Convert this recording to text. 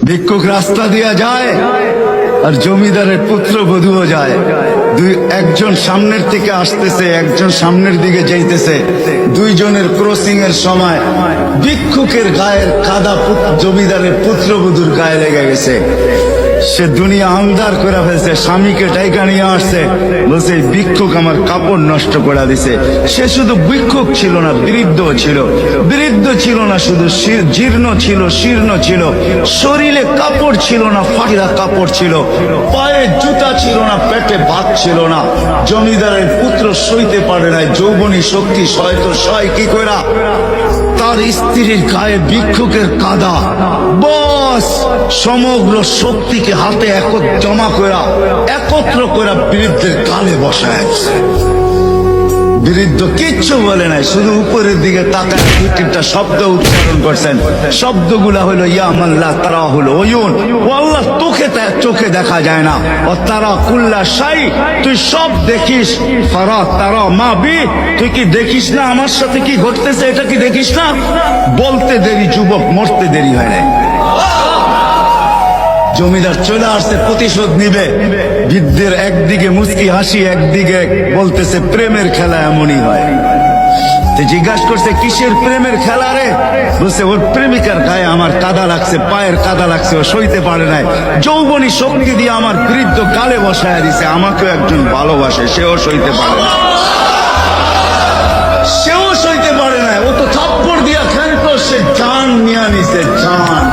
ভিক্ষুক রাস্তা দিয়া যায় আর জমিদারের পুত্রবধূও যায়। একজন সামনের থেকে আসতেছে, একজন সামনের দিকে যাইতেছে। দুইজনের ক্রসিং এর সময় ভিক্ষুকের গায়ের কাদা জমিদারের পুত্রবধূর গায়ে লেগে গেছে। সে দুনিয়া আন্ধার করে ফেলছে, স্বামীকে ডাইকা নিয়ে আসছে, বলছে ভিক্ষুক আমার কাপড় নষ্ট করে দিছে। সে শুধু ভিক্ষুক ছিল না, বৃদ্ধ ছিল। বৃদ্ধ ছিল না শুধু, জীর্ণ ছিল, শীর্ণ ছিল। শরীরে কাপড় ছিল না, ফাটিরা কাপড় ছিল। পায়ে জুতা ছিল না, পেটে ভাত ছিল না। জমিদারের পুত্র সইতে পারে নাই, যৌবনী শক্তি সয়তো সয় কি কইরা তার স্ত্রীর গায়ে ভিক্ষুকের কাদা। বস সমগ্র শক্তিকে হাতে জমা করা, একত্র করা বৃদ্ধের কালে বসায়। বৃদ্ধ কিচ্ছু বলে নাই, শুধু উপরের দিকে তাকায় তিনটা শব্দ উচ্চারণ করছেন। শব্দগুলা হলো ইয়া মাল্লা তারা হলো ওয়ুন, ও আল্লাহ তোকে চোখে দেখা যায় না। ও তারা কুল্লা শাই, তুই সব দেখিস। ফারা তারা মা বি, তুই কি দেখিস না আমার সাথে কি ঘটতেছে? এটা কি দেখিস না? বলতে দেরি যুবক, মরতে দেরি হয় নাই। জমিদার চলে আসছে, প্রতিশোধ নিবে। বৃদ্ধের একদিকে মুচকি হাসি, একদিকে বলতেছে প্রেমের খেলা এমনই হয়। জিজ্ঞাসা করছে কিসের প্রেমের খেলা রে? বলছে ওর প্রেমিকার গায়ে আমার কাদা লাগছে, পায়ের কাদা লাগছে, ও সইতে পারে নাই। যৌবনী শক্তি দিয়ে আমার বৃদ্ধ কালে বসায় দিছে। আমাকেও একজন ভালোবাসে, সেও সইতে পারে না, সেও সইতে পারে না। ও তো থাপ্পড় দিয়া খেলতো, সে জান নিয়ে নিছে, জান।